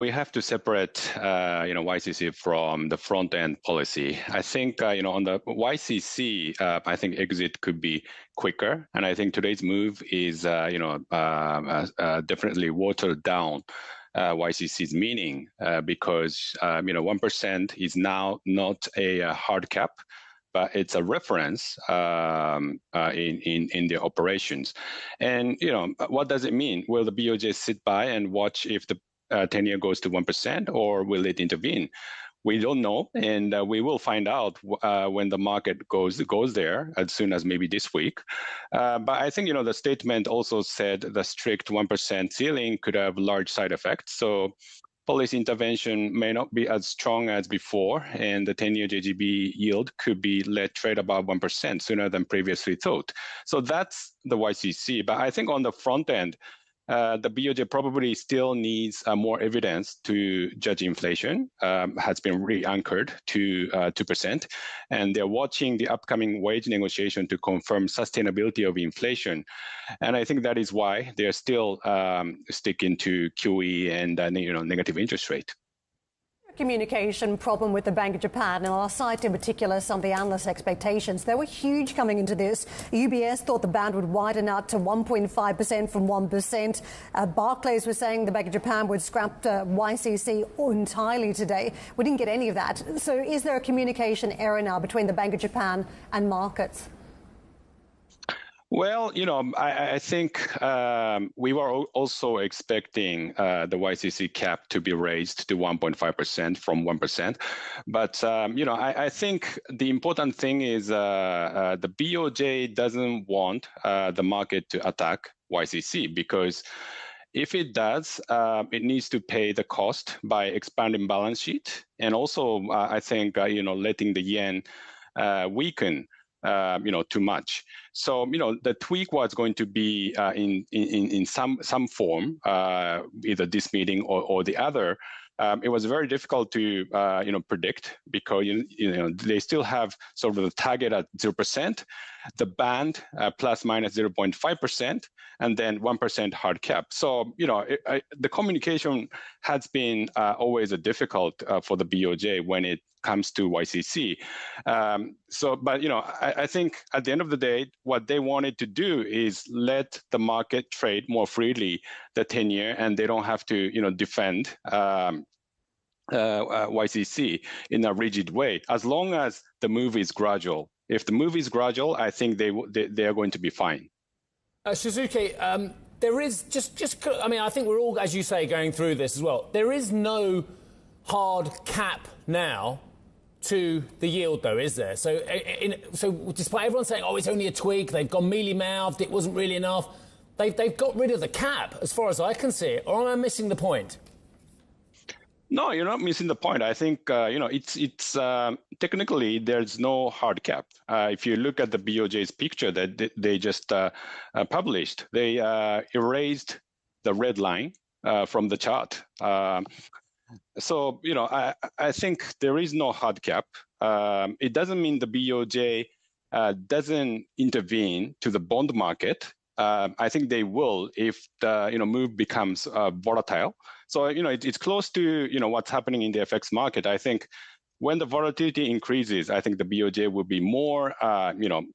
We have to separate, YCC from the front-end policy. I think, on the YCC, I think exit could be quicker, and I think today's move is, definitely watered down YCC's meaning because 1% is now not a hard cap, but it's a reference in the operations. And what does it mean? Will the BOJ sit by and watch if the 10-year goes to 1%, or will it intervene? We don't know, and we will find out when the market goes there, as soon as maybe this week. But I think the statement also said the strict 1% ceiling could have large side effects. So policy intervention may not be as strong as before, and the 10-year JGB yield could be let trade above 1% sooner than previously thought. So that's the YCC. But I think on the front end, the BOJ probably still needs more evidence to judge inflation, has been re-anchored to 2%, and they're watching the upcoming wage negotiation to confirm sustainability of inflation. And I think that is why they're still sticking to QE and negative interest rate. Communication problem with the Bank of Japan, and I'll cite in particular some of the analysts' expectations. They were huge coming into this. UBS thought the band would widen out to 1.5% from 1%. Barclays was saying the Bank of Japan would scrap YCC entirely today. We didn't get any of that. So is there a communication error now between the Bank of Japan and markets? Well, I think we were also expecting the YCC cap to be raised to 1.5% from 1%. But, I think the important thing is the BOJ doesn't want the market to attack YCC, because if it does, it needs to pay the cost by expanding balance sheet. And also, I think, letting the yen weaken too much. So, the tweak was going to be in some form, either this meeting or the other. It was very difficult to predict, because they still have sort of the target at 0%, the band plus minus 0.5%, and then 1% hard cap. So the communication has been always a difficult for the BOJ when it comes to YCC. But I think at the end of the day, what they wanted to do is let the market trade more freely the 10-year, and they don't have to defend YCC in a rigid way, as long as the move is gradual. If the move is gradual, I think they are going to be fine. Shusuke, there is I think we're all, as you say, going through this as well. There is no hard cap now to the yield, though, is there? So, so despite everyone saying, oh, it's only a tweak, they've gone mealy-mouthed, it wasn't really enough, they've got rid of the cap, as far as I can see it. Or am I missing the point? No, you're not missing the point. I think, it's technically there's no hard cap. If you look at the BOJ's picture that they just published, they erased the red line from the chart. So, I think there is no hard cap. It doesn't mean the BOJ doesn't intervene to the bond market. I think they will if the move becomes volatile. So it's close to what's happening in the FX market. I think when the volatility increases, I think the BOJ will be more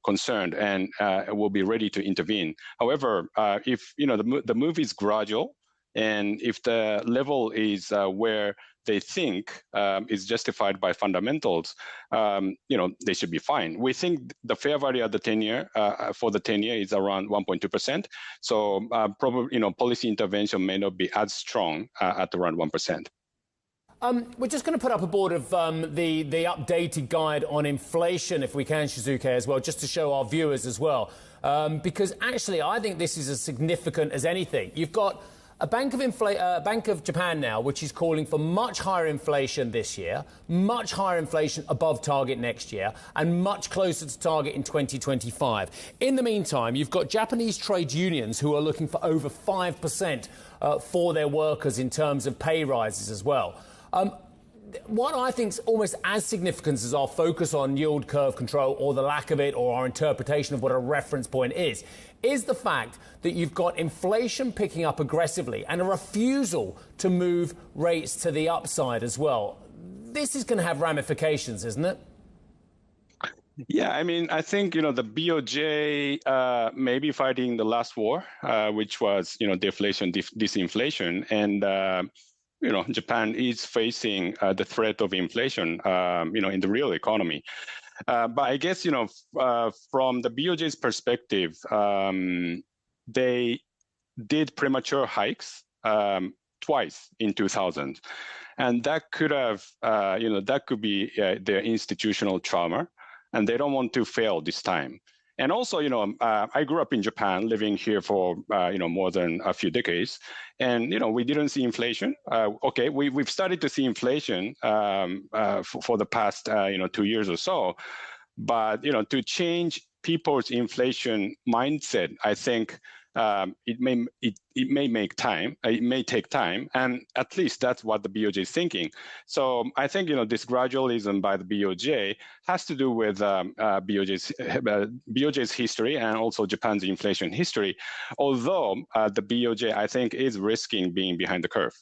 concerned and will be ready to intervene. However, if the move is gradual, and if the level is where they think is justified by fundamentals, they should be fine. We think the fair value at the 10-year for the 10-year is around 1.2%. So probably policy intervention may not be as strong at around 1%. We're just going to put up a board of the updated guide on inflation, if we can, Shusuke, as well, just to show our viewers as well. Because actually, I think this is as significant as anything. You've got a Bank of Japan now, which is calling for much higher inflation this year, much higher inflation above target next year, and much closer to target in 2025. In the meantime, you've got Japanese trade unions who are looking for over 5% for their workers in terms of pay rises as well. what I think is almost as significant as our focus on yield curve control or the lack of it or our interpretation of what a reference point is the fact that you've got inflation picking up aggressively and a refusal to move rates to the upside as well. This is going to have ramifications, isn't it? Yeah, I mean, I think, the BOJ may be fighting the last war, which was, deflation, disinflation. And, Japan is facing the threat of inflation, in the real economy. But I guess, from the BOJ's perspective, they did premature hikes twice in 2000. And that could have, that could be their institutional trauma. And they don't want to fail this time. And also, I grew up in Japan, living here for, more than a few decades. And, we didn't see inflation. Okay, we've started to see inflation for the past, 2 years or so. But, to change people's inflation mindset, I think it may make time. It may take time, and at least that's what the BOJ is thinking. So I think this gradualism by the BOJ has to do with BOJ's history and also Japan's inflation history. Although the BOJ, I think, is risking being behind the curve.